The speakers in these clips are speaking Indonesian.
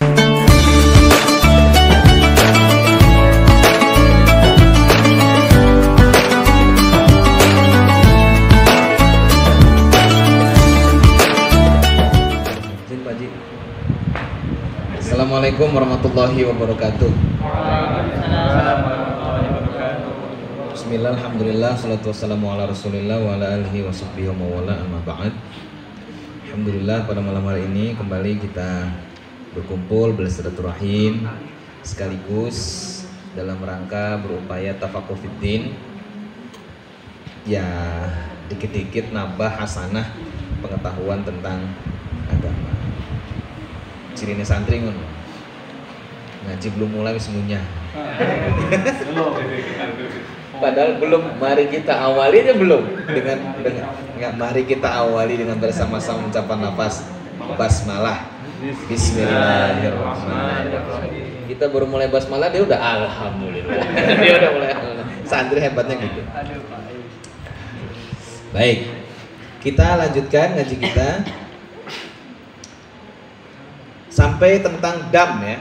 Assalamualaikum warahmatullahi wabarakatuh. Bismillah, alhamdulillah, salatu wassalamu ala rasulillah wa ala alihi wa sahbihi wa mawala, amma ba'd. Alhamdulillah, pada malam hari ini kembali kita berkumpul bersilaturahim sekaligus dalam rangka berupaya tafaqquh fiddin, ya dikit-dikit nambah hasanah pengetahuan tentang agama. Cirine santri ngono. Ngaji belum mulai wis ngunyah. Padahal belum, mari kita awali aja belum dengan mari kita awali dengan bersama-sama mengucapkan nafas basmalah. Bismillahirrahmanirrahim. Kita baru mulai basmalah dia udah alhamdulillah. Dia udah mulai. Santri hebatnya gitu. Baik. Kita lanjutkan ngaji kita sampai tentang dam ya.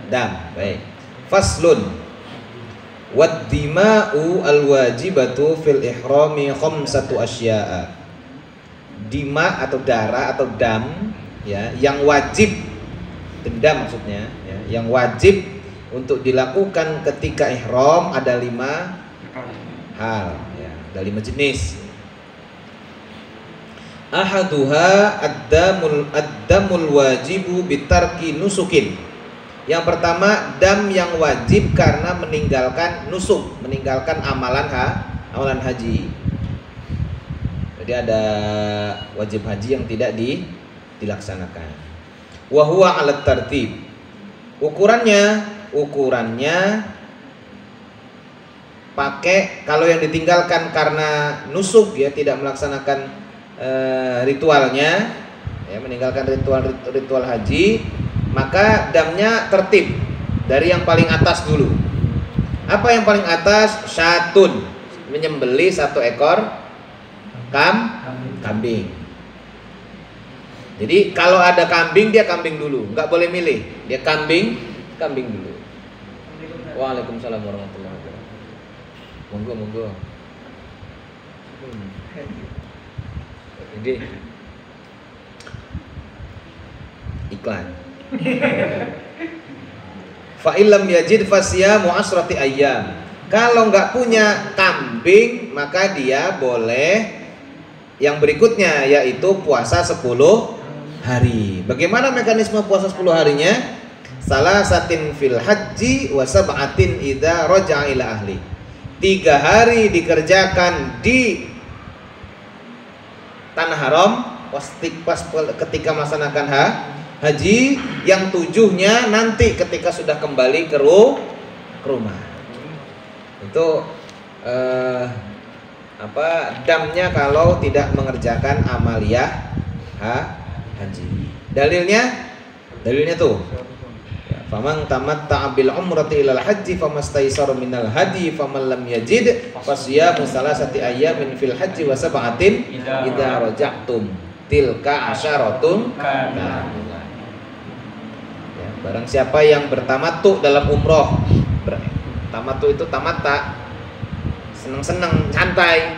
Dam. Baik. Faslun. Wad dima'u al-wajibatu fil ihrami khamsatu asya'a. Dima atau darah atau dam ya, yang wajib, dendam maksudnya ya, yang wajib untuk dilakukan ketika ihram ada 5 hal ya, ada 5 jenis. Ahaduha ad-damul wajibu bitarki nusukin. Yang pertama, dam yang wajib karena meninggalkan nusuk, meninggalkan amalan haji. Jadi ada wajib haji yang tidak dilaksanakan. Wa huwa 'alat tartib. Ukurannya pakai, kalau yang ditinggalkan karena nusuk ya, tidak melaksanakan ritualnya ya, meninggalkan ritual haji, maka damnya tertib dari yang paling atas dulu. Apa yang paling atas? Syatun, menyembelih 1 ekor kambing. Jadi kalau ada kambing, dia kambing dulu, nggak boleh milih, dia kambing dulu. Waalaikumsalam warahmatullahi wabarakatuh. Monggo. Jadi iklan. Fa illam yajid fasyamu asrati ayyam. Kalau nggak punya kambing, maka dia boleh yang berikutnya, yaitu puasa 10 hari. Bagaimana mekanisme puasa 10 harinya? Salasatin fil haji wa sab'atin idza raja'a ila ahli. 3 hari dikerjakan di tanah haram pas ketika melaksanakan haji, yang 7-nya nanti ketika sudah kembali ke rumah. Itu damnya kalau tidak mengerjakan amaliyah haji. Dalilnya tuh. Faman tamatta'a bil umrati ilal haji famastaysara minal hadi faman lam yajid fasyamu salasati ayyamin fil haji wa sab'atin idza raja'tum tilka asyaratun kamilah. Ya, barang siapa yang bertamattu dalam umroh. Tamattu itu tamatta, seneng-seneng, santai.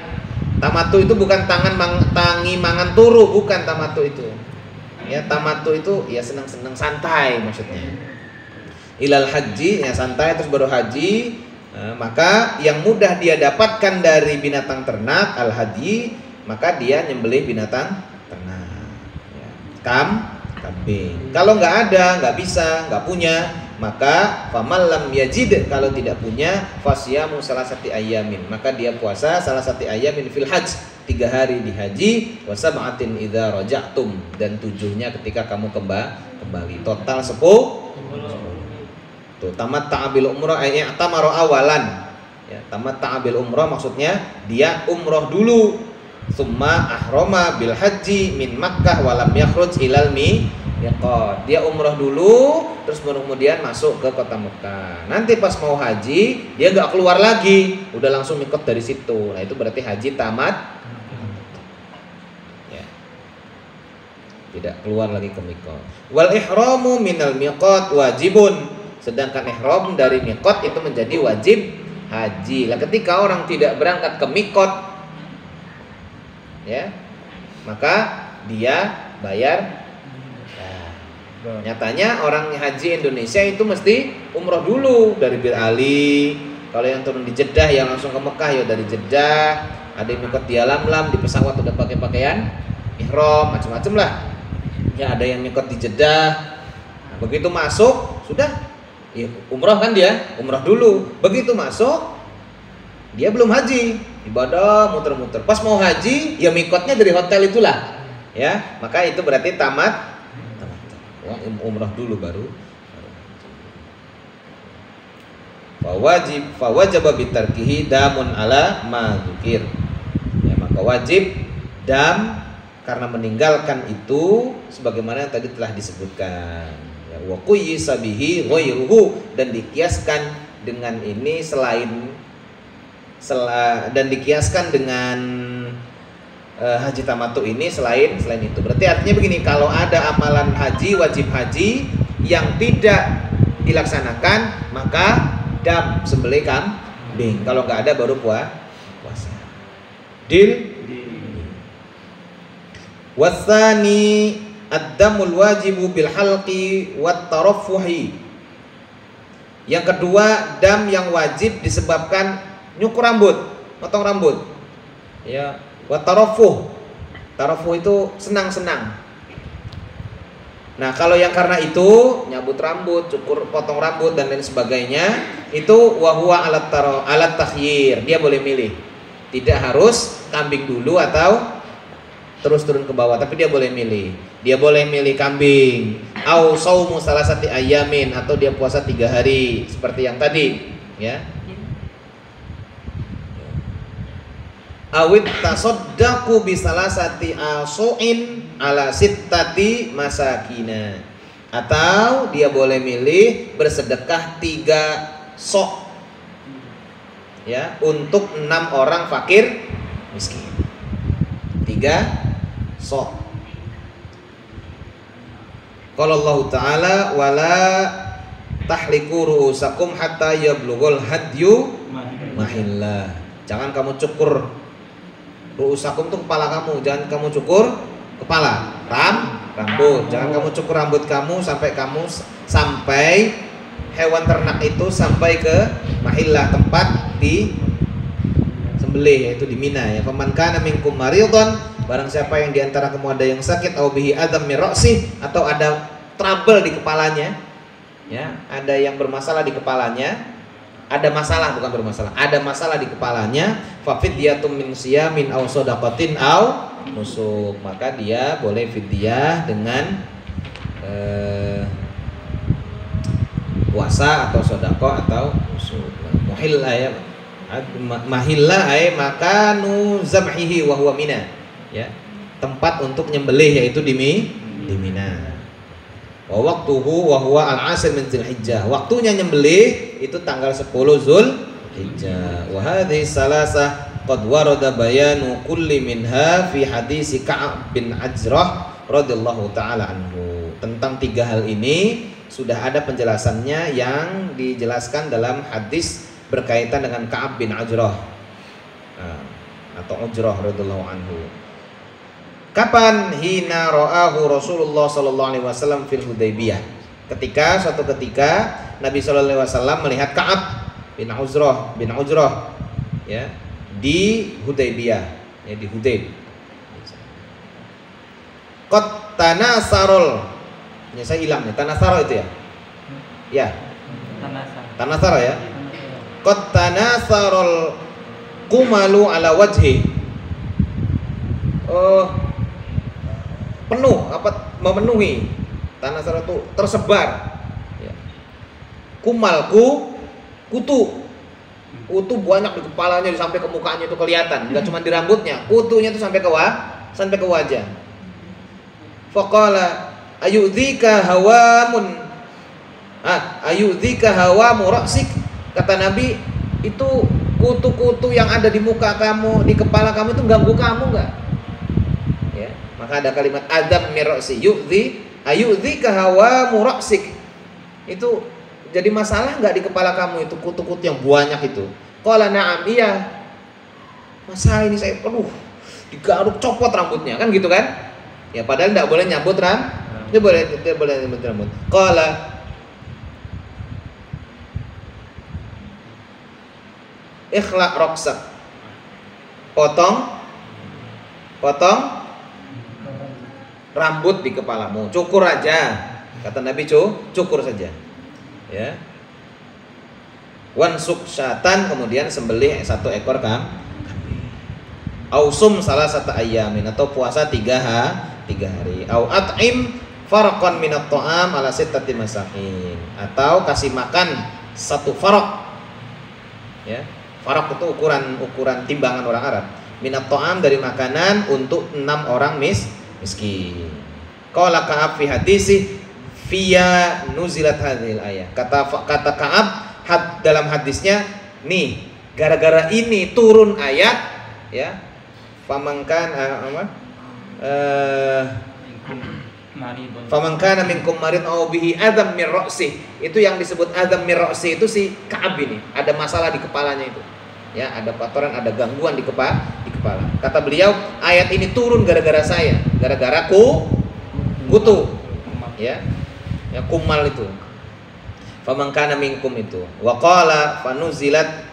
Tamattu itu bukan tangi mangan turu, bukan tamattu itu. Ya, tamattu itu ya seneng-seneng, santai maksudnya. Ilal haji ya santai terus baru haji. Maka yang mudah dia dapatkan dari binatang ternak al haji, maka dia nyembelih binatang ternak ya. Kambing. Kalau nggak ada, nggak bisa, nggak punya, maka famal lam yajid, kalau tidak punya fasyamu salasati ayyamin, maka dia puasa salasati ayyamin fil hajj, 3 hari di haji, wa sab'atin idza raja'tum, dan 7-nya ketika kamu kembali. Total 10. Tuh, tamat ta'abil umrah i'tamara awalan. Ya, tamat ta'abil umrah maksudnya dia umroh dulu. Summa ahrama bil haji min Makkah wa lam yakhruj ilal miqat. Dia umroh dulu terus kemudian masuk ke kota Mekah. Nanti pas mau haji dia enggak keluar lagi, udah langsung miqat dari situ. Nah, itu berarti haji tamat. Ya. tidak keluar lagi ke miqat. Wal ihramu minal miqat wajibun, sedangkan ihram dari miqat itu menjadi wajib haji. Lah ketika orang tidak berangkat ke miqat, ya, maka dia bayar. Nah, nyatanya orang haji Indonesia itu mesti umroh dulu dari Bir Ali. Kalau yang turun di Jeddah yang langsung ke Mekah ya dari Jeddah. Ada yang miqat di Alam-Lam, di pesawat udah pakai pakaian ihram, macam-macam lah. Ya ada yang miqat di Jeddah. Nah, begitu masuk sudah ya, umroh kan dia, umroh dulu. Begitu masuk dia belum haji, ibadah muter-muter. Pas mau haji ya miqatnya dari hotel itulah. Ya, maka itu berarti tamat. Umroh dulu baru. Fawajib bitarkihi damun ala ma dzukir. Ya, maka wajib dam karena meninggalkan itu sebagaimana yang tadi telah disebutkan. Ya, wa quyisa bihi ghairuhu, dan dikiaskan dengan ini dan dikiaskan dengan haji tamattu ini selain itu. Berarti artinya begini, kalau ada amalan haji, wajib haji yang tidak dilaksanakan, maka dam, sembelih kambing. Kalau nggak ada baru puasa. Deal. Wasani ad-damul wajibu bil halqi wat taraffuhi. Yang kedua, dam yang wajib disebabkan nyukur rambut, potong rambut. Ya, wat taraffuh. Taraffuh itu senang-senang. Nah, kalau yang karena itu nyabut rambut, cukur, potong rambut dan lain sebagainya, itu wahwa alat takhyir. Dia boleh milih. Tidak harus kambing dulu atau terus turun ke bawah, tapi dia boleh milih. Dia boleh milih kambing, au saumu salasati ayamin, atau dia puasa 3 hari seperti yang tadi, ya. Awit tasaddaqu bi salasati asuin ala sittati masakina, atau dia boleh milih bersedekah 3 sok, ya, untuk 6 orang fakir miskin. 3 sok. Qala Allah Ta'ala wala tahliku ru'usakum hatta yablughul hadyu mahillah. Jangan kamu cukur ru'usakum itu kepala kamu, jangan kamu cukur kepala, rambut. Jangan kamu cukur rambut kamu sampai hewan ternak itu sampai ke mahillah, tempat di sembelih, yaitu di Mina, ya. Faman kana minkum maridhan, barang siapa yang diantara kamu ada yang sakit, au bihi adam min ra'sih, atau ada trouble di kepalanya, ya, ada yang bermasalah di kepalanya, ada masalah, bukan bermasalah, ada masalah di kepalanya, fa fidyatum min siyamin aw shadaqatin aw nusuk, maka dia boleh fidyah dengan puasa atau sedekah atau nusuk. Muhillah, ya, mahillah ay makanu zabhihi wa huwa Mina, ya, tempat untuk nyembelih yaitu di Mina. Wa waqtuhu wa huwa al-'ashir min Dzulhijjah. Waktunya nyembelih itu tanggal 10 Dzulhijjah. Wa hadhihi salasah qad warada bayanu kulli minha fi hadis Ka'ab bin Ajrah radhiyallahu taala anhu. Tentang 3 hal ini sudah ada penjelasannya yang dijelaskan dalam hadis berkaitan dengan Ka'ab bin Ajrah atau Ujrah radhiyallahu anhu. Kapan? Hina ra'ahu Rasulullah sallallahu alaihi wasallam fil Hudaybiyah. Suatu ketika Nabi sallallahu alaihi wasallam melihat Ka'ab bin Ujrah, ya, di Hudaybiyah, ya, di Hudayb. Qad tanasarul. Ya, saya hilang nih. Tanasara itu ya? Ya. Tanasara ya. Qad tanasarul kumalu ala wajhi. Penuh, memenuhi. Tanasara itu tersebar, ya. Kumalku, kutu banyak di kepalanya, sampai ke mukanya itu kelihatan, enggak cuma di rambutnya, kutunya itu sampai ke wajah. Faqala ayudzika hawamun, ayudzika hawamu ra'sik, kata Nabi, itu kutu-kutu yang ada di muka kamu, di kepala kamu itu ganggu kamu enggak? Ya. Maka ada kalimat adam mirrosi yu'dhi ayu'dhi kahawa muraksik. Itu jadi masalah nggak di kepala kamu itu kutu-kutu yang banyak itu? Qala na'am, iya. Masa ini saya digaruk copot rambutnya kan gitu kan? Ya padahal nggak boleh nyabut dia boleh nyabut rambut. Qala ikhla roksak, potong rambut di kepalamu, cukur aja, kata Nabi, cukur saja, ya. Wansuk syatan, kemudian sembelih 1 ekor kambing. Ausum salah satu ayamin, atau puasa 3 hari. Au at'im farqan minat ta'am ala sittati masakin, atau kasih makan 1 farq, ya. Farq itu ukuran timbangan orang Arab. Minat ta'am, dari makanan untuk 6 orang miskin. Qala Ka'ab fi hadisi fiya nuzilat hadhil ayah. Kata Ka'ab dalam hadisnya, nih gara-gara ini turun ayat, ya. Famangkan famangkana minkum marid aw bihi adam min ra'si. Itu yang disebut adam min ra'si itu si Ka'ab ini ada masalah di kepalanya itu. Ya, ada kotoran, ada gangguan di kepala. Kata beliau, ayat ini turun gara-gara saya, gara-gara kutu, ya, kumal itu. Famangkana minkum itu. Wa qala fanuzilat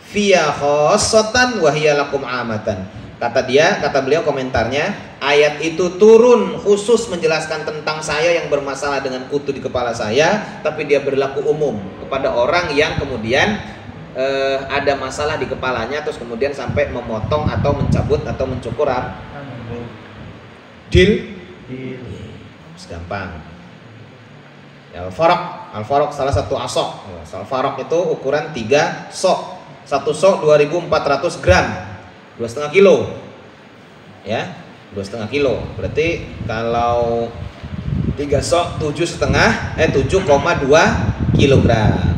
fiya khassatan wa hiya lakum amatan. Kata beliau komentarnya, ayat itu turun khusus menjelaskan tentang saya yang bermasalah dengan kutu di kepala saya, tapi dia berlaku umum kepada orang yang kemudian ada masalah di kepalanya terus kemudian sampai memotong atau mencabut atau mencukur Deal? Gampang. Al-faraq salah satu asok. Al-faraq itu ukuran 3 sok. 1 sok 2400 gram, 2,5 kilo. Ya, 2,5 kilo. Berarti kalau 3 sok 7,2 kilogram.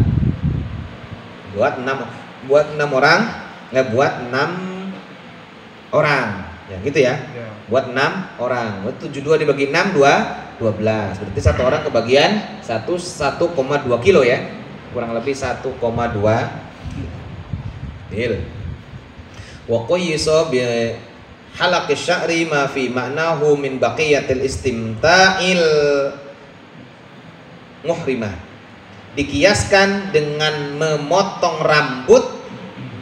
Buat 6 orang, nggak buat 6 orang, ya gitu ya. Buat 6 orang. 72 dibagi 6 12. Berarti 1 orang kebagian 1,2 kilo ya. Kurang lebih 1,2 kilo. Wa qayyisa bi halaqi sya'ri ma fi ma'nahu min baqiyatil istimta'il muhrimah. Dikiaskan dengan memotong rambut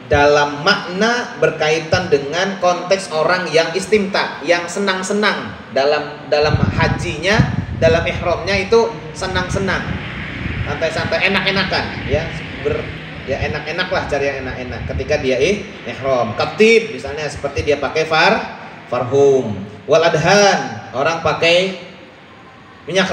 dalam makna berkaitan dengan konteks orang yang istimta, yang senang-senang dalam hajinya, dalam ihramnya itu senang-senang, santai-santai, enak-enakan, ya. Ya enak-enak lah, cari yang enak-enak ketika dia ihram. Katib misalnya, seperti dia pakai farhum. Wal adhan, orang pakai minyak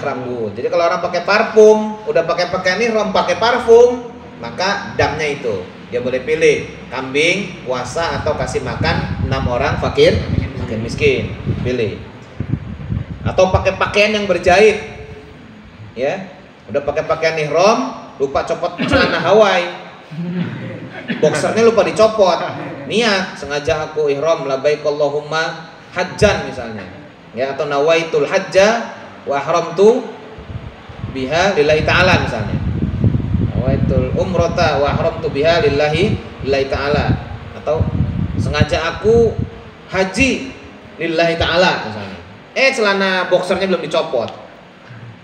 rambut. Jadi kalau orang pakai parfum, udah pakai pakaian ihram, pakai parfum, maka damnya itu dia boleh pilih kambing, puasa, atau kasih makan 6 orang fakir miskin, pilih. Atau pakai pakaian yang berjahit, ya. Udah pakai pakaian ihram, lupa copot celana Hawaii, boxernya lupa dicopot, niat sengaja aku ihram labbaik Allahumma hajjan misalnya, ya, atau nawaitul hajja wa haramtu biha lillahi ta'ala misalnya, nawaitul umrata wa haramtu biha lillahi ta'ala, atau sengaja aku haji lillahi ta'ala misalnya. Celana boxernya belum dicopot,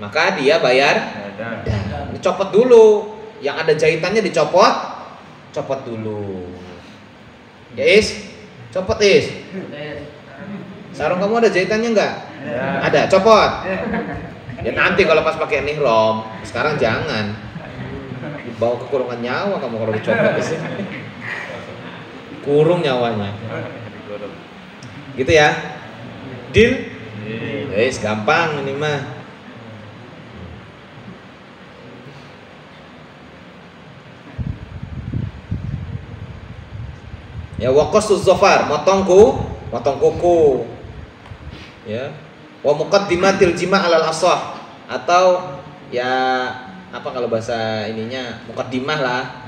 maka dia bayar dicopot dulu, yang ada jahitannya dicopot dulu, ya copot sarung kamu ada jahitannya enggak? Ada, copot. Ya nanti kalau pas pakai ihram, sekarang jangan. Dibawa ke kurungan nyawa kamu kalau dicopot di sini. Kurung nyawanya. Gitu ya. Deal? Guys, gampang ini mah. Ya, waqasus zafar, motong kuku. Ya, wa muqaddimatil jima' alal asah, atau ya apa kalau bahasa ininya muqaddimah lah,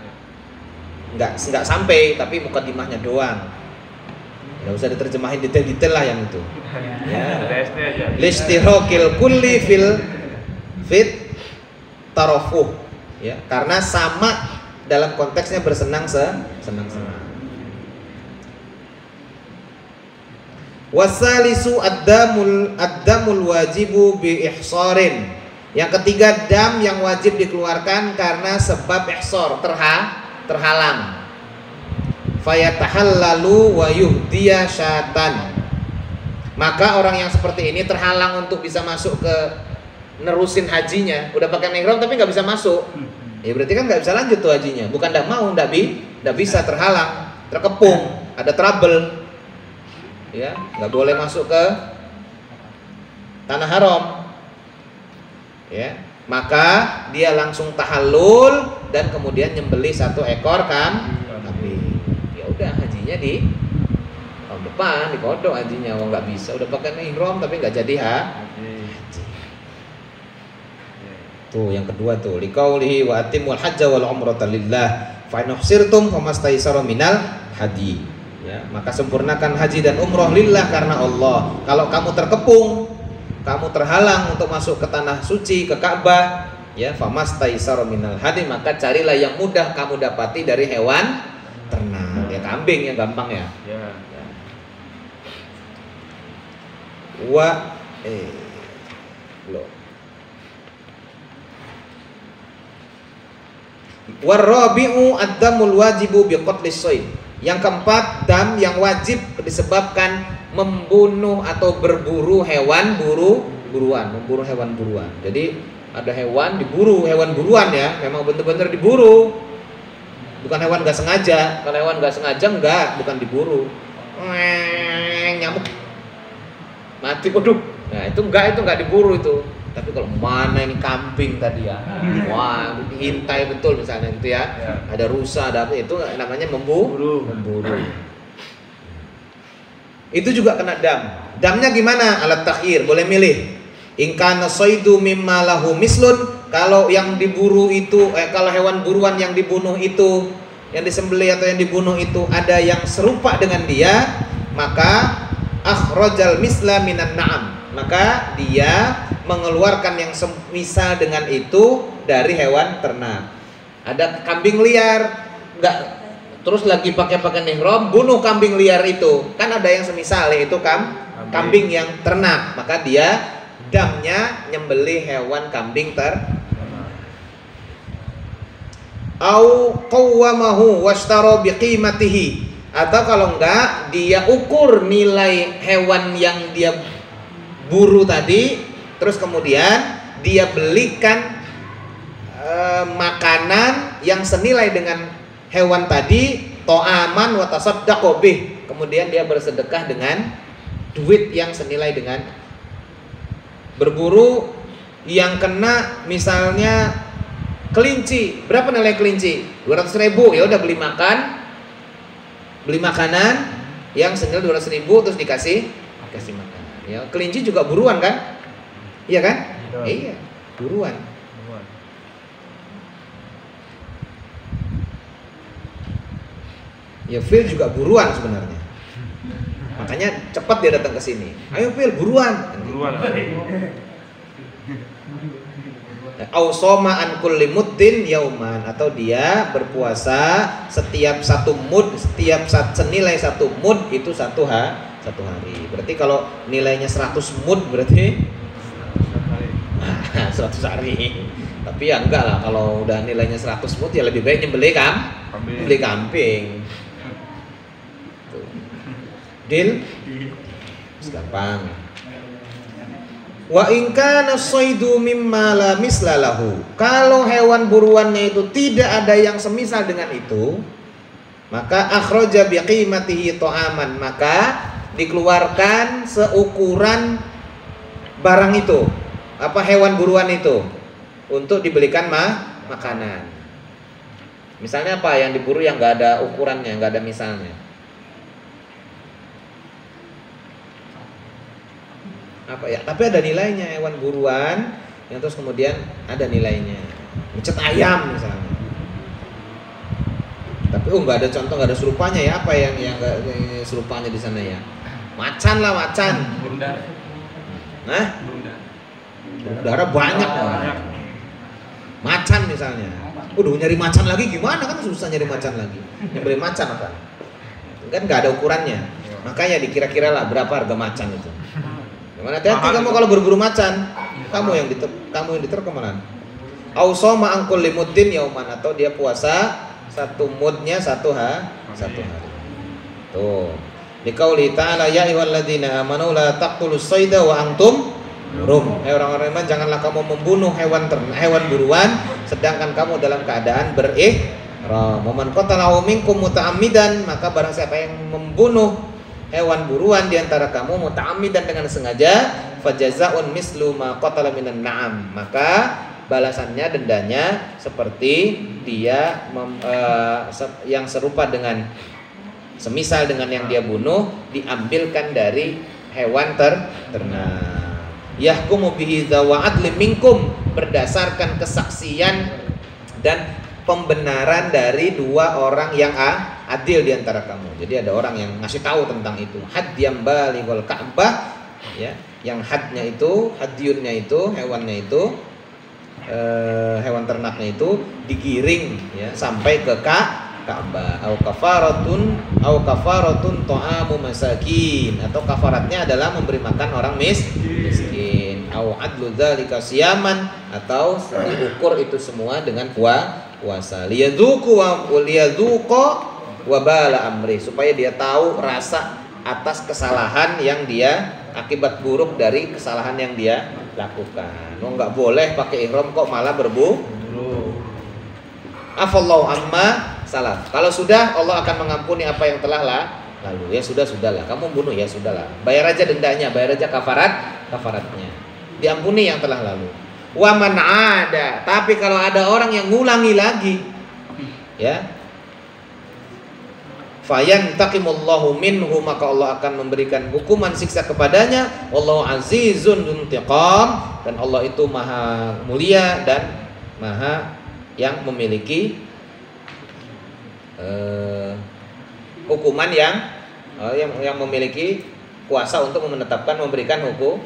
nggak sampai tapi muqaddimahnya doang, Nggak usah diterjemahin detail-detail lah yang itu. Ya. aja. Listirokil kulli fit tarofuh. Ya, karena sama dalam konteksnya bersenang-senang. Wasalisu ad-damul wajibu bi ihsarin. Yang ketiga, dam yang wajib dikeluarkan karena sebab ihsar, terhalang. Fayatahallalu wa yuhdiya syatan. Maka orang yang seperti ini terhalang untuk bisa masuk ke nerusin hajinya. Udah pakai ihram tapi nggak bisa masuk. Ya berarti kan nggak bisa lanjut tuh hajinya. Bukan nggak mau, nggak bisa, terhalang, terkepung, ada trouble. Ya, nggak boleh masuk ke tanah haram. Ya, maka dia langsung tahallul dan kemudian nyembelih 1 ekor kambing. Ya udah, hajinya di tahun depan dikodok hajinya. Wong nggak bisa, udah pakai ihram tapi nggak jadi haji. Tuh yang kedua tuh, liqaulihi wa atimul hajja wal umrata lillah fa in uhsirtum famastaysara minal hadi. Ya, maka sempurnakan haji dan umroh lillah karena Allah. Kalau kamu terkepung, kamu terhalang untuk masuk ke tanah suci, ke Ka'bah, ya famastaysara minal hadi, maka carilah yang mudah kamu dapati dari hewan ternak. Ya kambing yang gampang ya. Warrabi'u ad-damul wajibu biqatlis shayd. Yang keempat, dam yang wajib disebabkan membunuh atau berburu hewan memburu hewan buruan. Jadi ada hewan diburu, hewan buruan ya, memang benar-benar diburu. Bukan hewan nggak sengaja. Kalau hewan nggak sengaja bukan diburu. Nyamuk mati, waduh. Nah itu nggak diburu itu. Tapi kalau mana ini kambing tadi ya, wah diintai betul misalnya gitu ya. Ada rusa, ada apa, itu namanya memburu. Itu juga kena dam. Damnya gimana? Alat takhir, boleh milih. In kana saydu mimma lahu mislun, kalau yang diburu itu kalau hewan buruan yang dibunuh itu, yang disembelih atau yang dibunuh itu ada yang serupa dengan dia, maka akhrajal misla minan na'am, maka dia mengeluarkan yang semisal dengan itu dari hewan ternak. Ada kambing liar, terus lagi pakai ihram, bunuh kambing liar itu, kan ada yang semisal, yaitu kambing yang ternak, maka dia damnya nyembelih hewan kambing ternak. Au qawwamahu washtara biqimatihi, atau kalau enggak dia ukur nilai hewan yang dia buru tadi, terus kemudian dia belikan makanan yang senilai dengan hewan tadi, to'aman wa tasaddaqo bih, kemudian dia bersedekah dengan duit yang senilai dengan. Berburu yang kena misalnya kelinci, berapa nilai kelinci? 200.000, ya udah beli makanan yang senilai 200.000 terus dikasih makan. Ya, kelinci juga buruan kan? Iya kan? Iya, buruan. Ya Phil juga buruan sebenarnya. Makanya cepat dia datang ke sini. Ayo Phil, buruan. Au soma an kulli muddin yauman, atau dia berpuasa setiap 1 mud, setiap senilai 1 mud itu 1 hari. Berarti kalau nilainya 100 mud berarti 100 hari. Tapi ya enggak lah, kalau udah nilainya 100 mud ya lebih baik nyembelih kambing. Tuh. Deal? Gampang. Wa in kana as-saydu mimma la misla lahu. Kalau hewan buruannya itu tidak ada yang semisal dengan itu, maka akhraja biqimatihi ta'aman, maka dikeluarkan seukuran barang itu, apa hewan buruan itu, untuk dibelikan makanan. Misalnya apa yang diburu yang nggak ada ukurannya, nggak ada misalnya? Apa ya? Tapi ada nilainya, hewan buruan yang terus kemudian ada nilainya. Mecet ayam misalnya. Tapi Oh, nggak ada contoh, nggak ada serupanya ya, apa yang nggak serupanya di sana ya? Macan lah, macan. Bunda. Nah, udara banyak lah. Macan misalnya. Udah nyari macan lagi gimana, kan susah nyari macan lagi. Nyari macan apa? Kan nggak ada ukurannya. Makanya dikira-kira lah berapa harga macan itu. Gimana, hati-hati kamu kalau berburu macan. Kamu yang diter kemana? Ausoma angkul limuddin yauman, atau dia puasa satu mudnya satu hari. Tuh. Liqauli ta'ala ya ayyuhalladzina amanu la taqtulus sayda wa antum hurum. Orang-orang iman, janganlah kamu membunuh hewan buruan sedangkan kamu dalam keadaan berihram. Man qatalahu minkum muta'ammidan, maka barang siapa yang membunuh hewan buruan di antara kamu muta'ammidan dengan sengaja, fajazaa'un mislu ma qatala minan na'am, maka balasannya, dendanya seperti dia yang serupa dengan, semisal dengan yang dia bunuh, diambilkan dari hewan ternak. Yahkumu bihi dzawa adlin minkum, berdasarkan kesaksian dan pembenaran dari dua orang yang adil di antara kamu. Jadi ada orang yang ngasih tahu tentang itu. Hadyam balighul Ka'bah, ya, yang hadnya itu, hadyunnya itu, hewannya itu, hewan ternaknya itu digiring ya sampai ke Ka'bah. Au kafaratun ta'amu masakin, atau kafaratnya adalah memberi makan orang miskin. Au adlu dzalika siyaman, atau diukur itu semua dengan puasa. Liyadzuqu wa bala amri, supaya dia tahu rasa atas kesalahan yang dia, akibat buruk dari kesalahan yang dia lakukan. Nggak boleh pakai ihram kok malah berburu. Afallahu amma salaf. Kalau sudah, Allah akan mengampuni apa yang telah lalu. Ya sudahlah. Kamu bunuh, ya sudahlah. Bayar aja dendanya, bayar aja kafaratnya. Diampuni yang telah lalu. Wa man ada. Tapi kalau ada orang yang ngulangi lagi, ya, fayantaqimullahu minhu, maka Allah akan memberikan hukuman siksa kepadanya. Wallahu azizun dzuntiqam, dan Allah itu maha mulia dan maha yang memiliki hukuman yang memiliki kuasa untuk menetapkan, memberikan hukum.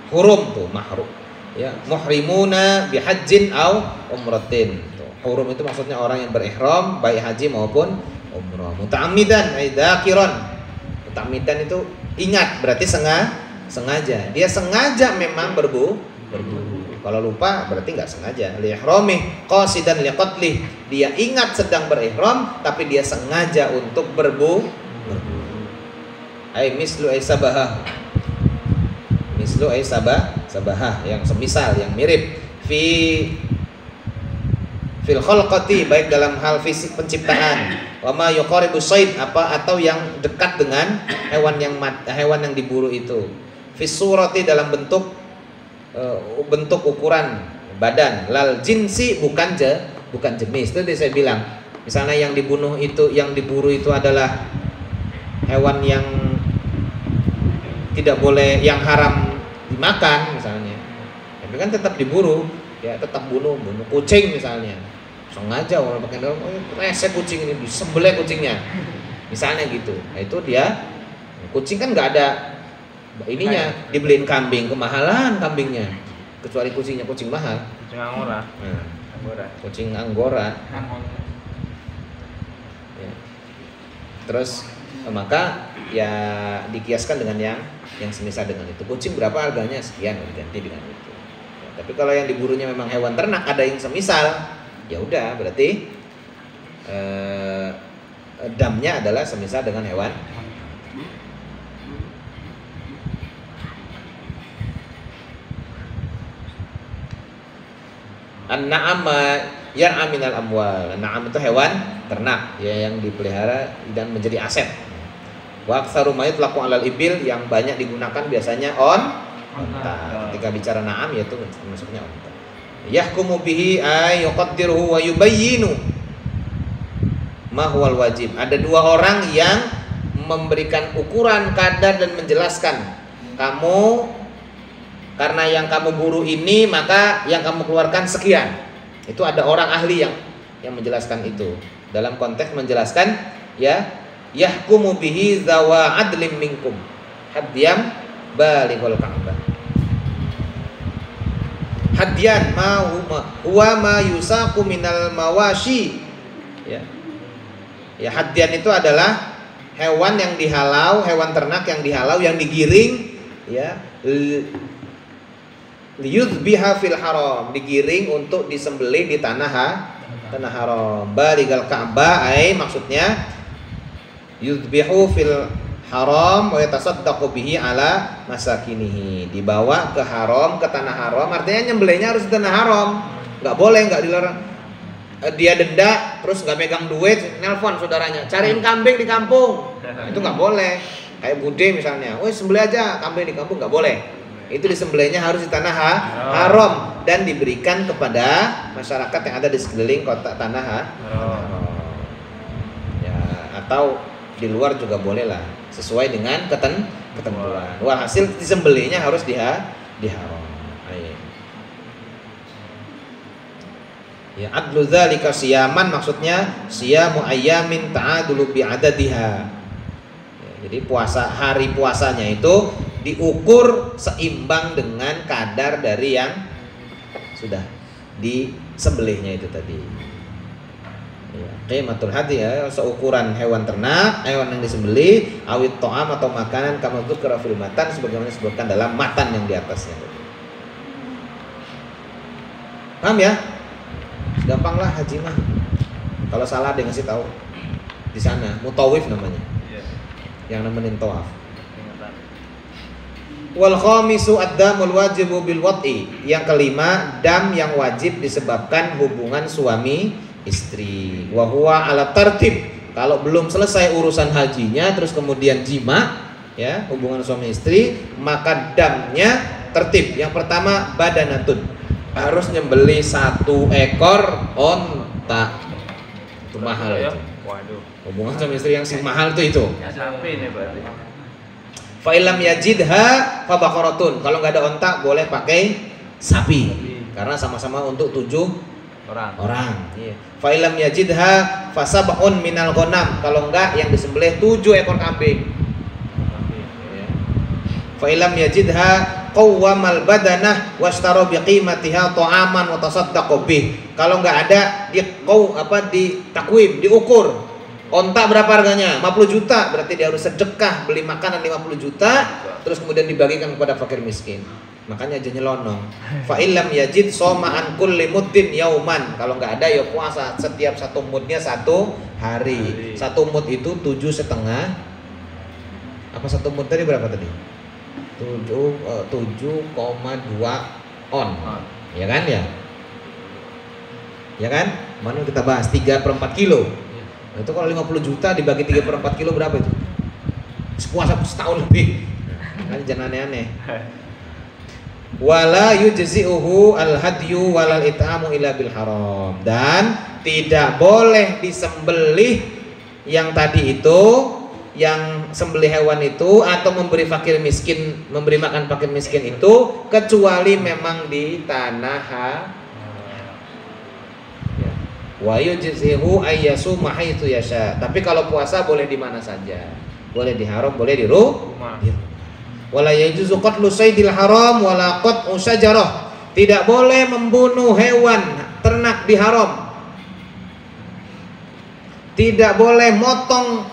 Hurum tuh mahrum, ya, muhrimuna bihajjin au umratin. Hurum itu maksudnya orang yang berihram baik haji maupun umrah. Muta'ammidan ay dzakiran. Muta'ammidan itu ingat, berarti sengaja. Dia sengaja memang berburu. Kalau lupa berarti nggak sengaja. Liihrami qasidan liqatlih. Dia ingat sedang berihram tapi dia sengaja untuk berburu. Ai mislu ay sabahah. Mislu ay sabahah, yang semisal, yang mirip fil khalqati, baik dalam hal fisik penciptaan, wa ma yuqaribu sayd, atau yang dekat dengan hewan yang diburu itu, fi surati, dalam bentuk ukuran badan, lal jinsi, bukan jenis. Itu saya bilang, misalnya yang diburu itu adalah hewan yang tidak boleh, yang haram dimakan misalnya, tapi kan tetap diburu, ya tetap bunuh kucing misalnya, sengaja orang pakai dalam, resek kucing ini, disembelih kucingnya misalnya gitu. Nah, itu dia, kucing kan nggak ada ininya, dibeliin kambing, kemahalan kambingnya, kecuali kucingnya kucing mahal, kucing Angora. Kucing Anggora. Ya. Terus maka ya dikiaskan dengan yang semisal dengan itu. Kucing berapa harganya, sekian, ganti dengan itu. Ya, tapi kalau yang diburunya memang hewan ternak, ada yang semisal, ya udah berarti damnya adalah semisal dengan hewan. An-na'am yar'a minal amwal. An-na'am itu hewan ternak, ya, yang dipelihara dan menjadi aset. Wa aktsaru ma yutlaqu 'alal ibil, yang banyak digunakan biasanya onta. Ketika bicara na'am, yaitu maksudnya onta. Yahkumu bihi ay yuqaddiruhu wa yubayyinu ma huwal wajib. Ada dua orang yang memberikan ukuran, kadar, dan menjelaskan, kamu karena yang kamu buru ini, maka yang kamu keluarkan sekian. Itu ada orang ahli yang menjelaskan itu dalam konteks menjelaskan ya yahkumu bihi zawa adlim minkum hadiyam balighul ka'bah. Hadian huwa ma yusaku minal mawashi. Ya hadian itu adalah hewan yang dihalau, hewan ternak yang dihalau, yang digiring ya liyudbiha fil haram, digiring untuk disembelih di tanah haram. Balighal ka'bah maksudnya yudbihu fil haram wa yatasaddaqu bihi ala masakinihi, dibawa ke haram, ke tanah haram, artinya nyembelihnya harus di tanah haram, nggak boleh, nggak dilarang. Dia denda terus nggak megang duit, nelpon saudaranya cariin kambing di kampung, itu nggak boleh. Kayak bude misalnya, woi sembelih aja kambing di kampung, nggak boleh. Itu disembelihnya harus di tanah haram dan diberikan kepada masyarakat yang ada di sekeliling kota tanah haram. Ya, atau di luar juga boleh lah, sesuai dengan ketentuan. Walhasil disembelihnya harus di haram. Ya, adlu dzalika siyaman maksudnya siyamu ayyamin ta'adulu bi'adadiha. Ya, jadi hari puasanya itu diukur seimbang dengan kadar dari yang sudah disembelihnya itu tadi. Ya, qimatul hadi ya, seukuran hewan ternak, hewan yang disembelih, awit to'am atau makanan kama dzukira fil matan sebagaimana disebutkan dalam matan yang di atasnya. Paham ya? Gampang lah haji mah. Kalau salah dia ngasih tahu. Di sana mutawif namanya. Yang nemenin tawaf. Wal khamisu ad-damul wajibu bil wat'i. Yang kelima, dam yang wajib disebabkan hubungan suami istri. Wa huwa ala tartib. Kalau belum selesai urusan hajinya terus kemudian jima ya, hubungan suami istri, maka damnya tertib. Yang pertama badanatun. Harus nyembeli 1 ekor onta. Itu mahal itu. Waduh. Hubungan suami istri yang mahal itu. Ya sapi nih berarti. Fa illam yajidha fa baqaratun. Kalau nggak ada onta boleh pakai sapi. Karena sama-sama untuk 7 orang. Iya. Fa illam yajidha fa sab'un minal ghanam. Kalau enggak yang disembelih 7 ekor kambing. Fa illam yajidha qawwamal badanah washtara biqimatiha ta'aman wa tasaddaqu bih. Kalau enggak ada di takwim, diukur. Onta berapa harganya? 50 juta. Berarti dia harus sedekah beli makanan 50 juta terus kemudian dibagikan kepada fakir miskin. Makanya aja nyelonong. Fa illam yajid shoma an kulli muddin yauman. Kalau enggak ada ya puasa setiap 1 mudnya 1 hari. 1 mud itu 7,5. Apa 1 mud tadi berapa tadi? 7,2 on. Ya kan ya? Ya kan? Mana kita bahas 3/4 kilo. Nah, itu kalau 50 juta dibagi 3/4 kilo berapa itu? Puasa setahun lebih. Kan jangan aneh-aneh. Wala yujzi'uhu al-hadyu walal it'amu illa bil haram. Dan tidak boleh disembelih yang tadi itu, yang sembelih hewan itu atau memberi fakir miskin, memberi makan fakir miskin itu kecuali memang di tanah wa yujzihu ayyasuma haitsu yasha. Tapi kalau puasa boleh di mana saja. Boleh di haram, boleh di rumah. Wala yajuzu qatlu saydil haram wala qat'u syajarah. Tidak boleh membunuh hewan ternak di haram. Tidak boleh motong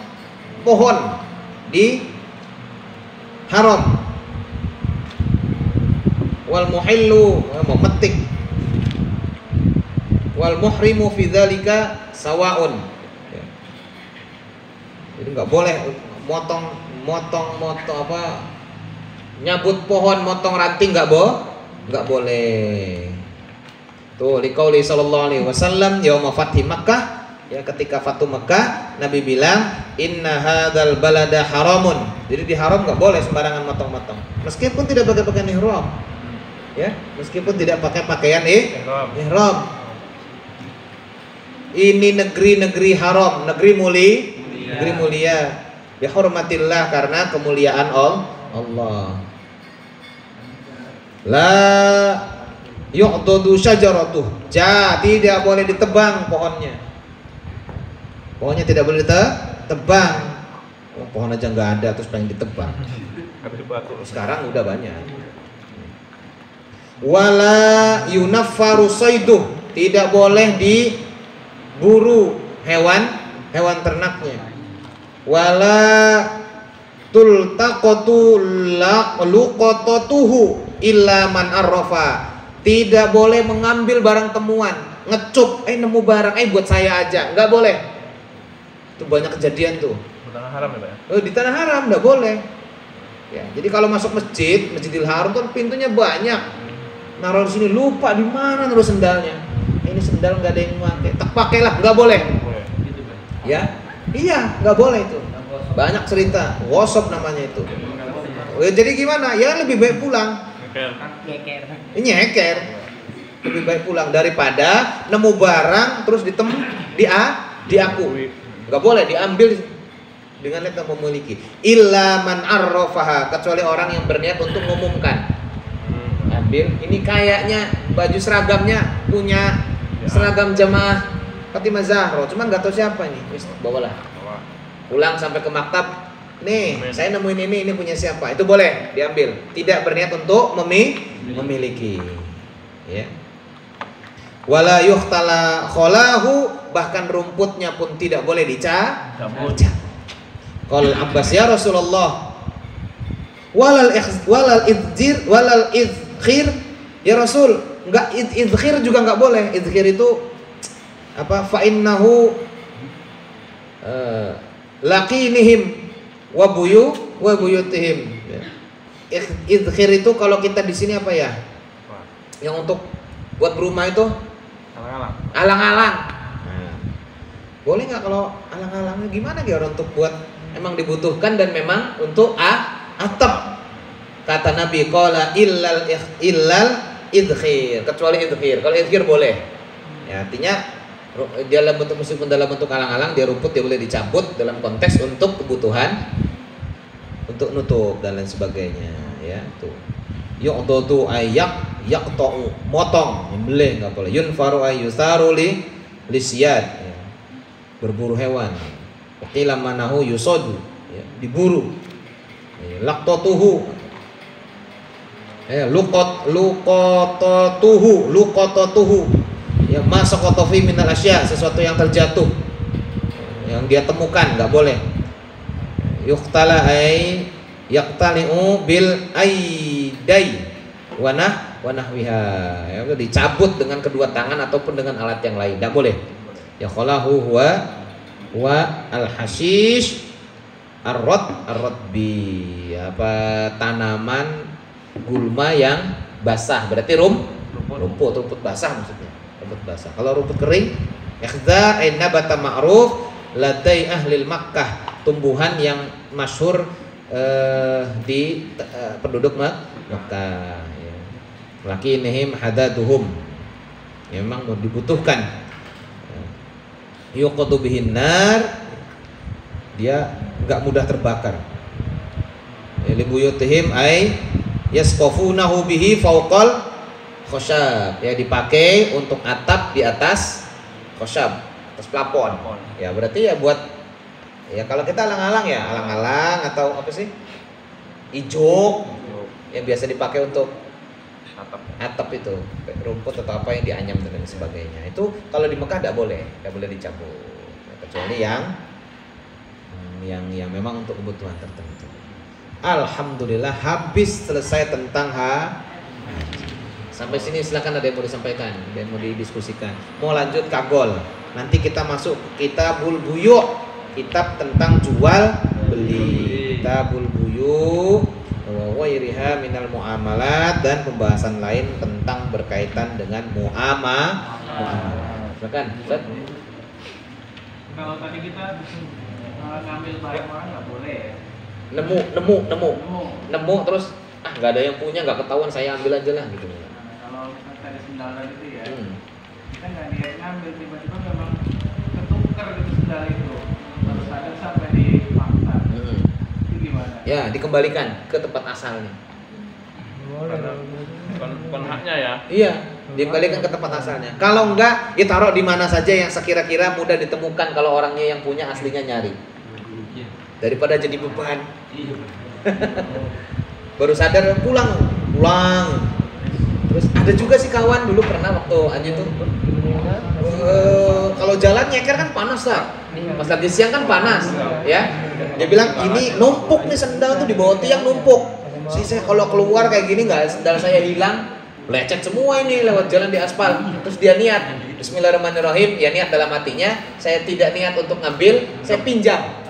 pohon di haram. Wal muhillu memetik. Wal muhrimu fi dzalika sawaun. Jadi enggak boleh motong apa? Nyabut pohon, motong ranting enggak boleh. Tuh liqauli sallallahu alaihi wasallam yaum fathi Makkah. Ya, ketika Fatu Mekah, Nabi bilang, Inna hadzal balada haramun. Jadi di haram nggak boleh sembarangan motong-motong. Meskipun tidak pakai pakaian ihram, ya, meskipun tidak pakai pakaian ihram. Ini negeri-negeri haram, negeri mulia. Bihormatillah, karena kemuliaan Allah. La yu'dadu syajaratuh. Tidak boleh ditebang pohonnya. Pokoknya tidak boleh ditebang. Oh, pohon aja nggak ada terus pengen ditebang. Sekarang udah banyak. Wala yunaffaru sayduh, tidak boleh diburu hewan ternaknya. Wala tultaqatu luqatatuhu illa man arrafa, tidak boleh mengambil barang temuan, ngecup, nemu barang, buat saya aja, nggak boleh. Itu banyak kejadian tuh. Di tanah haram ya Pak ya? Di tanah haram nggak boleh. Ya, jadi kalau masuk Masjidil Haram tuh pintunya banyak. Naruh di sini lupa di mana naruh sendalnya. Ini sendal nggak ada yang pakai, tak pakailah, nggak boleh. Ya, iya nggak boleh itu. Banyak cerita, gosop namanya itu. Jadi gimana? Ya lebih baik pulang. Nyeker. Lebih baik pulang daripada nemu barang terus diaku. Nggak boleh diambil dengan niat memiliki. Illa man arrafaha, kecuali orang yang berniat untuk mengumumkan. Ambil, ini kayaknya baju seragamnya punya seragam jamaah Fatimah Zahra, cuman nggak tahu siapa nih. Wis, bawalah. Pulang sampai ke maktab. Nih, saya nemuin ini punya siapa? Itu boleh diambil. Tidak berniat untuk memiliki. Ya. Wala yuhtala kholahu, bahkan rumputnya pun tidak boleh dicabut. Qal Abbas, ya Rasulullah, walal idkhir, ya Rasul, enggak idkhir juga enggak boleh. Idkhir itu apa? Fa innahu laqinihim wa buyutihim. Idkhir itu kalau kita di sini apa ya? Yang untuk buat berumah itu alang-alang. Nah, boleh nggak kalau alang-alangnya gimana ya orang untuk buat emang dibutuhkan dan memang untuk atap. Kata Nabi, qala illal idkhir, kecuali idkhir. Kalau idkhir boleh. Ya, artinya dalam bentuk meskipun dalam bentuk alang-alang dia rumput dia boleh dicabut dalam konteks untuk kebutuhan untuk nutup dan lain sebagainya, ya. Tuh. Yu'dadu yaqta'u, motong, menyembelih enggak boleh. Yunfaru yusaru lisiyad, ya. Berburu hewan. Qila manahu yusadu, ya, diburu. Ya, laqtatuhu, luqatatuhu, ya, masaqata fi minal asya, sesuatu yang terjatuh yang dia temukan nggak boleh. Yuqtala ay yaqtali'u bil aidai wa nahwiha, ya, dicabut dengan kedua tangan ataupun dengan alat yang lain, nggak boleh. Ya khalahu wa al hashish ar-radbi, apa tanaman gulma yang basah, berarti rumput basah maksudnya. Rumput basah. Kalau rumput kering, ikhza nabata ma'ruf ladai ahli Makkah, tumbuhan yang masyhur di penduduk Makkah. Ya. Lakinihim hadaduhum, ya, memang dibutuhkan. Yuqadu bihin nar, dia enggak mudah terbakar. Libuyutihim ay yasqafunahu bihi fawqal khosyab, ya, dipakai untuk atap di atas khosyab, atas plafon. Ya, berarti ya buat, ya kalau kita alang-alang ya alang-alang atau apa sih, ijuk yang biasa dipakai untuk atap itu, rumput atau apa yang dianyam dan sebagainya. Itu kalau di Mekah tidak boleh dicabut, kecuali yang memang untuk kebutuhan tertentu. Alhamdulillah habis selesai tentang haji. Sampai sini silakan, ada yang mau disampaikan, ada yang mau didiskusikan. Mau lanjut kagol. Nanti kita masuk Kitabul Buyu', kitab tentang jual beli. Kitabul Buyu' wa ghairiha minal muamalat, dan pembahasan lain tentang berkaitan dengan muamalah. Silakan, Ustaz. Kalau tadi kita ngambil barang-barang nggak boleh ya? Nemu terus nggak ada yang punya, nggak ketahuan, saya ambil aja lah gitu. Kalau tadi sendal itu ya, kita nggak niat ngambil, tiba-tiba memang ketukar gitu sendal itu, terus ada sampai di maktab. Itu gimana? Ya, dikembalikan ke tempat asalnya. Bukan haknya ya? Iya. dikembalikan ke tempat asalnya. Kalau enggak, ditaruh di mana saja yang sekira-kira mudah ditemukan kalau orangnya yang punya aslinya nyari. Daripada jadi beban. Baru sadar pulang. Terus ada juga sih kawan dulu pernah waktu aja tuh. Kalau jalan nyeker kan panas lah. Pas lagi siang kan panas, ya. Dia bilang ini numpuk nih sendal tuh di bawah tiang numpuk. Saya kalau keluar kayak gini nggak sendal saya hilang, lecet semua ini lewat jalan di aspal. Terus dia niat, Bismillahirrahmanirrahim. Ya niat dalam hatinya, saya tidak niat untuk ngambil, saya pinjam.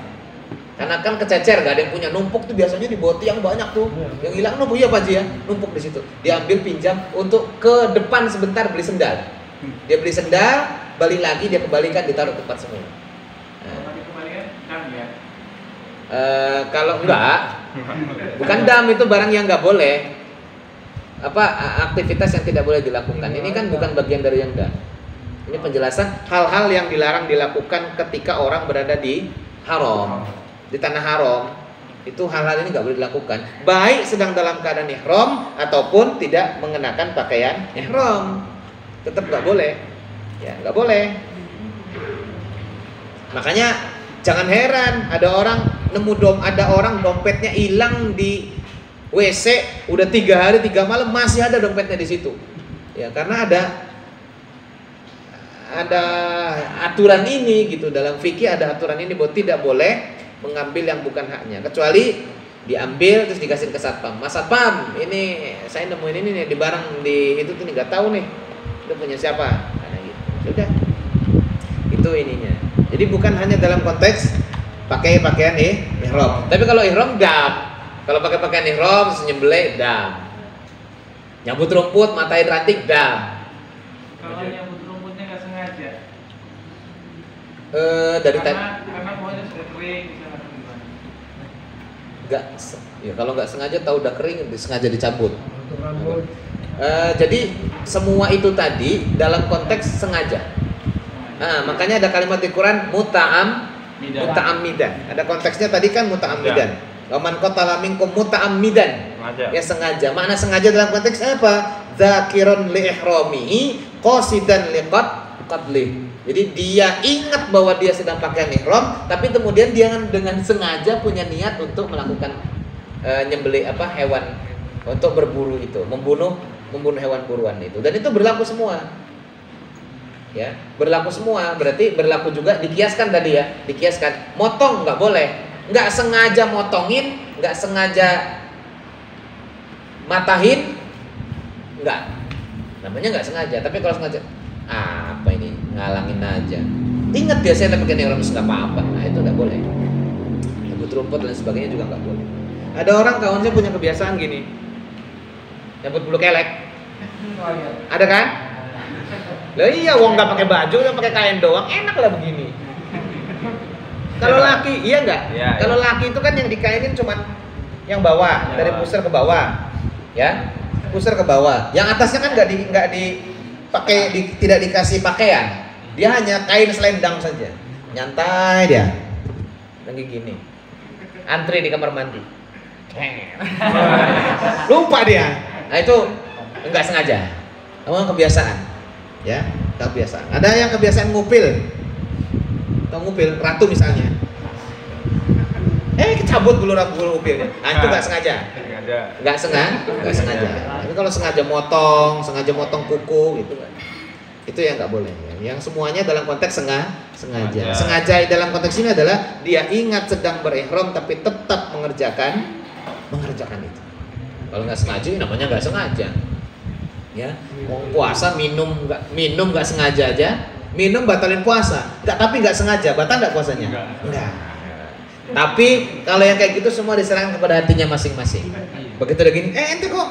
Karena kan kececer, gak ada yang punya. Numpuk tuh biasanya di bawah tiang banyak tuh. Yang hilang numpuk ya Pak Ji ya, numpuk di situ. Diambil pinjam untuk ke depan sebentar beli sendal. Dia beli sendal, balik lagi dia kembalikan ditaruh tempat semua. Kalau enggak, bukan dam, itu barang yang nggak boleh. Aktivitas yang tidak boleh dilakukan. Ini kan bukan bagian dari yang dam. Ini penjelasan hal-hal yang dilarang dilakukan ketika orang berada di haram, di tanah haram. Itu hal-hal ini nggak boleh dilakukan. Baik sedang dalam keadaan ihram ataupun tidak mengenakan pakaian ihram, tetap nggak boleh. Ya nggak boleh. Makanya jangan heran ada orang ada orang dompetnya hilang di WC udah 3 hari 3 malam masih ada dompetnya di situ. Ya karena ada aturan ini gitu, dalam fikih ada aturan ini bahwa tidak boleh mengambil yang bukan haknya kecuali diambil terus dikasih ke satpam. Mas satpam, ini saya nemuin ini nih di barang di itu tuh nggak tahu nih itu punya siapa. Nah, gitu. Sudah itu ininya. Jadi bukan hanya dalam konteks pakai pakaian ihram. Tapi kalau ihram dam. Kalau pakai pakaian ihram nyembelih dam. Nyambut rumput, matain ranting dam. Kalau nyambut rumputnya nggak sengaja. Karena bawahnya sudah kering misalnya gimana? Enggak. Ya kalau nggak sengaja tahu udah kering sengaja dicabut. Jadi semua itu tadi dalam konteks sengaja. Nah, makanya ada kalimat di Quran muta'ammidan. Ada konteksnya tadi kan muta'ammidan. Wa man qatala minkum muta'ammidan. Ya sengaja. Makna sengaja dalam konteks apa? Dzakiran li ihramihi qasidan liqatli. Jadi dia ingat bahwa dia sedang pakai ihram, tapi kemudian dia dengan sengaja punya niat untuk melakukan nyembelih hewan untuk berburu itu, membunuh hewan buruan itu. Dan itu berlaku semua. Ya, berlaku semua, berarti berlaku juga dikiaskan tadi ya, dikiaskan. Motong nggak boleh, nggak sengaja motongin, nggak sengaja matahin, nggak, namanya nggak sengaja. Tapi kalau sengaja, apa ini ngalangin aja. Ingat biasanya pakai ihram nggak apa-apa, nah itu nggak boleh. Nyambut rumput dan sebagainya juga nggak boleh. Ada orang kawannya punya kebiasaan gini, nyambut bulu kelek, ada kan? Lah iya, wong nggak pakai baju, nggak pakai kain doang, enak lah begini. Kalau laki, iya nggak? Ya, kalau laki itu kan yang dikainin cuma yang bawah, ya, dari pusar ke bawah, ya, pusar ke bawah. Yang atasnya kan nggak dipakai, tidak dikasih pakaian. Dia hanya kain selendang saja, nyantai dia, lagi gini, antri di kamar mandi, lupa dia. Nah itu nggak sengaja, emang kebiasaan. Ya, kebiasaan. Ada yang kebiasaan ngupil. Atau ngupil ratu misalnya. Kecabut bulu ngupilnya. Nah, itu enggak sengaja. Enggak sengaja. Tapi kalau sengaja motong kuku gitu kan. Itu yang enggak boleh. Yang semuanya dalam konteks sengaja. Sengaja dalam konteks ini adalah dia ingat sedang berihram tapi tetap mengerjakan itu. Kalau enggak sengaja namanya enggak sengaja. Ya, mau puasa minum nggak sengaja aja, minum batalin puasa, tapi nggak sengaja, batal nggak puasanya? Enggak. Tapi kalau yang kayak gitu semua diserahkan kepada hatinya masing-masing. Begitu udah gini, ente kok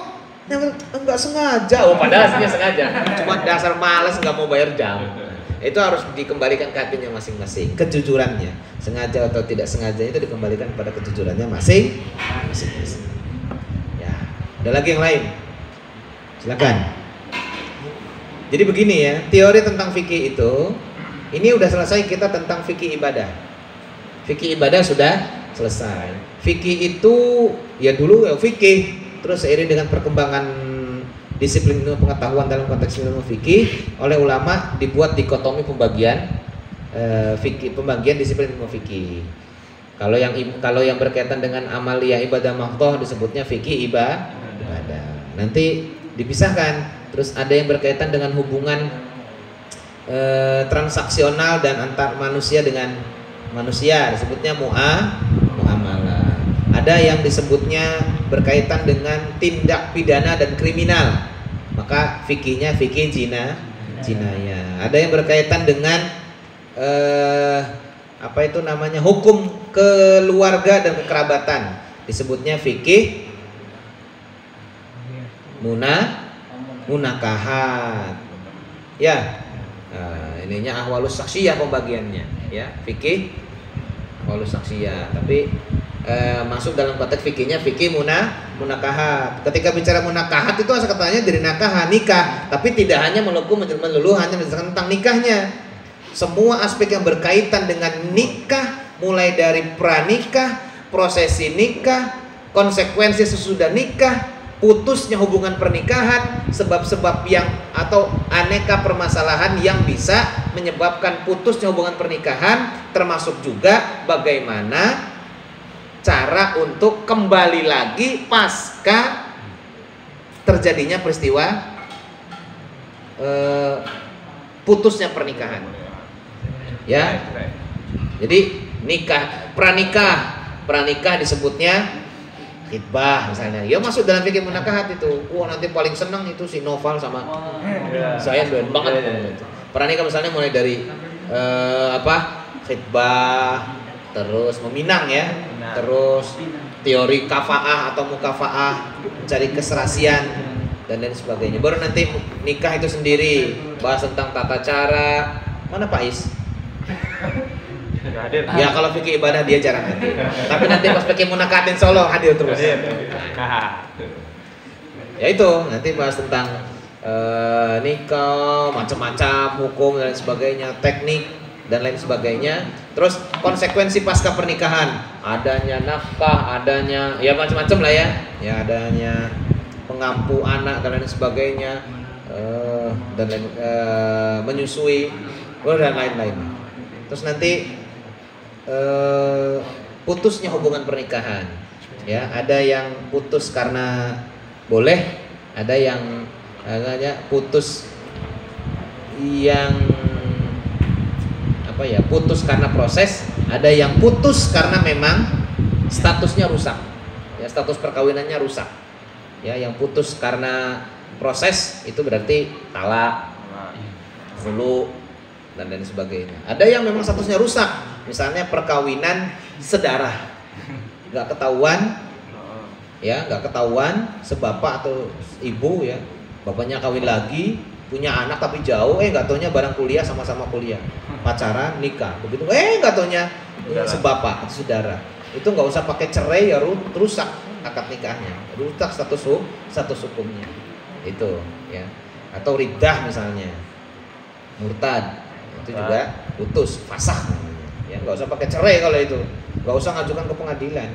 nggak sengaja, padahal aslinya sengaja, cuma dasar malas nggak mau bayar jam. Itu harus dikembalikan ke hatinya masing-masing, kejujurannya, sengaja atau tidak sengaja itu dikembalikan kepada kejujurannya masing-masing. Ya, ada lagi yang lain. Silakan. Jadi begini ya, teori tentang fikih itu, ini udah selesai kita tentang fikih ibadah. Fikih ibadah sudah selesai. Fikih itu ya dulu ya fikih, terus seiring dengan perkembangan disiplin ilmu pengetahuan dalam konteks ilmu fikih, oleh ulama dibuat dikotomi pembagian fikih, pembagian disiplin ilmu fikih. Kalau yang berkaitan dengan amalia ibadah mahdhah disebutnya fikih ibadah. Nanti dipisahkan. Terus ada yang berkaitan dengan hubungan transaksional dan antar manusia dengan manusia disebutnya muamalah. Ada yang disebutnya berkaitan dengan tindak pidana dan kriminal, maka fikihnya fikih jinayah. Ada yang berkaitan dengan apa itu namanya, hukum keluarga dan kekerabatan, disebutnya fikih munakahat. Ya, ininya ahwalus saksiyah pembagiannya, ya fikih ahwalus saksiyah. Tapi masuk dalam konteks fikihnya fikih munakahat. Ketika bicara munakahat itu asal katanya dari nakah, nikah, tapi tidak hanya melulu hanya menjelaskan tentang nikahnya. Semua aspek yang berkaitan dengan nikah, mulai dari pranikah, prosesi nikah, konsekuensi sesudah nikah, putusnya hubungan pernikahan, sebab-sebab yang atau aneka permasalahan yang bisa menyebabkan putusnya hubungan pernikahan, termasuk juga bagaimana cara untuk kembali lagi pasca terjadinya peristiwa putusnya pernikahan. Ya, jadi pranikah disebutnya khitbah misalnya. Ya masuk dalam fikih munakahat itu. Wah, nanti paling senang itu si Noval sama saya doyan banget. Pranikah misalnya mulai dari khitbah, terus meminang ya, terus teori kafaah atau mukafaah, mencari keserasian dan lain sebagainya. Baru nanti nikah itu sendiri, bahas tentang tata cara. Mana Pak Is? Ya kalau fikih ibadah dia jarang hadir. Tapi nanti pas fikih munakahatin Solo hadir terus. Ya itu nanti bahas tentang nikah, macam-macam hukum dan sebagainya, teknik dan lain sebagainya. Terus konsekuensi pasca pernikahan, adanya nafkah, adanya ya macam-macam lah ya. Ya adanya pengampu anak dan lain sebagainya, dan lain menyusui dan lain-lain. Terus nanti putusnya hubungan pernikahan. Ya, ada yang putus karena boleh, ada yang putus yang putus karena proses, ada yang putus karena memang statusnya rusak. Ya, status perkawinannya rusak. Ya, yang putus karena proses itu berarti talak, khulu dan lain sebagainya. Ada yang memang statusnya rusak, misalnya perkawinan sedarah, nggak ketahuan, ya nggak ketahuan sebapak atau ibu ya, bapaknya kawin lagi, punya anak tapi jauh, nggak taunya bareng kuliah sama-sama kuliah, pacaran nikah, begitu, nggak taunya sebapak atau saudara, itu nggak usah pakai cerai ya, rusak akad nikahnya, rusak status hukumnya, itu ya, atau riddah misalnya, murtad. Itu juga putus, fasakh namanya. Ya, nggak usah pakai cerai kalau itu, nggak usah ngajukan ke pengadilan.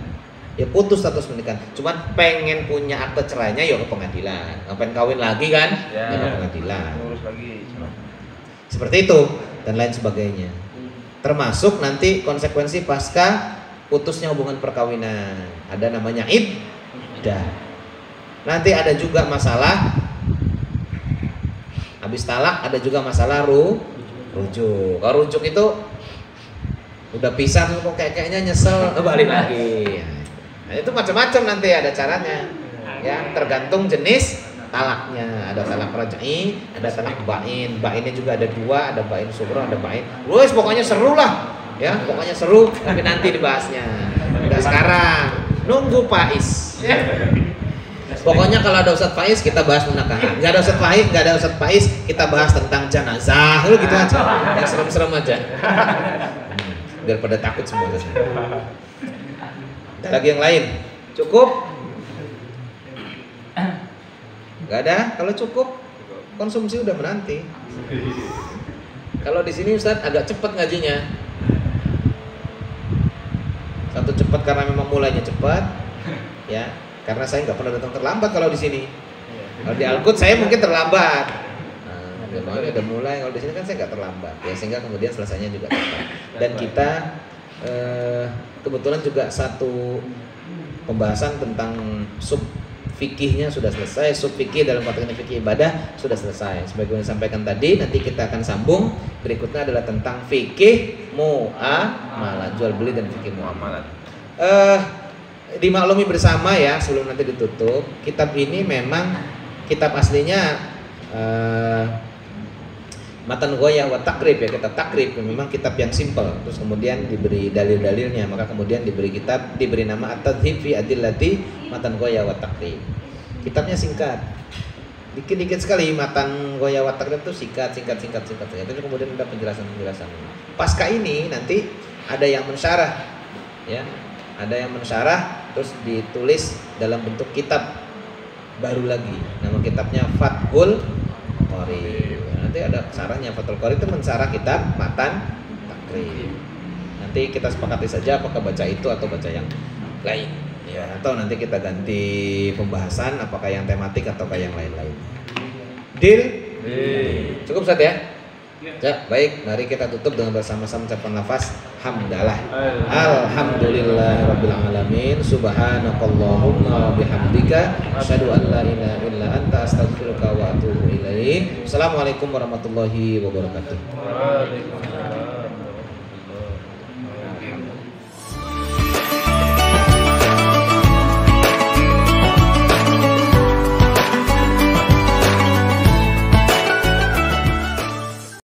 Ya putus status pernikahan. Cuman pengen punya akte cerainya ya ke pengadilan. Ngapain kawin lagi kan? Ya ke pengadilan. Ngurus lagi. Seperti itu dan lain sebagainya. Termasuk nanti konsekuensi pasca putusnya hubungan perkawinan. Ada namanya iddah. Nanti ada juga masalah habis talak, ada juga masalah rujuk. Kalau rujuk itu udah pisah tuh kok kayaknya nyesel, balik lagi. Nah, itu macam-macam nanti ada caranya. Ya, tergantung jenis talaknya. Ada talak raj'i, ada talak bain. Bainnya juga ada dua, ada bain sughra, ada bain. Wes pokoknya seru lah. Ya, pokoknya seru, tapi nanti dibahasnya. Udah sekarang nunggu Faiz. Pokoknya kalau ada Ustadz Faiz kita bahas munakahat. Nggak ada Ustadz Faiz kita bahas tentang jenazah. Lu gitu aja. Yang serem-serem aja. Biar pada takut semua. Ada lagi yang lain? Cukup? Nggak ada? Kalau cukup konsumsi udah menanti. Kalau di sini Ustadz agak cepat ngajinya. Satu cepat karena memang mulainya cepat, ya. Karena saya nggak pernah datang terlambat kalau di sini. Kalau di Al-Quds saya mungkin terlambat. Nah, udah mulai. Kalau di sini kan saya nggak terlambat. Ya sehingga kemudian selesainya juga cepat. Dan kita kebetulan juga satu pembahasan tentang sub fikihnya sudah selesai, sub fikih dalam konteks fikih ibadah sudah selesai. Sebagaimana disampaikan tadi, nanti kita akan sambung. Berikutnya adalah tentang fikih muamalah, jual beli dan fikih muamalah. Dimaklumi bersama ya, sebelum nanti ditutup, kitab ini memang kitab aslinya Matan Ghoyah wa Takrib ya, kitab takrib memang kitab yang simpel. Terus kemudian diberi dalil-dalilnya, maka kemudian diberi nama At-Tadhhib fi Adillati Matan Ghoyah wa Takrib. Kitabnya singkat, dikit-dikit sekali. Matan Ghoyah wa Takrib itu singkat. Tapi kemudian ada penjelasan. Pasca ini nanti ada yang mensyarah, ya, ada yang mensyarah, terus ditulis dalam bentuk kitab baru lagi. Nama kitabnya Fathul Qorib. Nanti ada syarahnya. Fathul Qorib itu mensyarah kitab Matan Takrib. Nanti kita sepakati saja apakah baca itu atau baca yang lain ya, atau nanti kita ganti pembahasan apakah yang tematik ataukah yang lain-lain. Deal? Cukup Ustaz ya? Ya, baik, mari kita tutup dengan bersama-sama ucapan lafaz hamdalah. Alhamdulillahirabbil alamin. Subhanakallahumma wa bihamdika asyhadu an la ilaha illa anta astaghfiruka wa atubu ilaik. Assalamualaikum warahmatullahi wabarakatuh.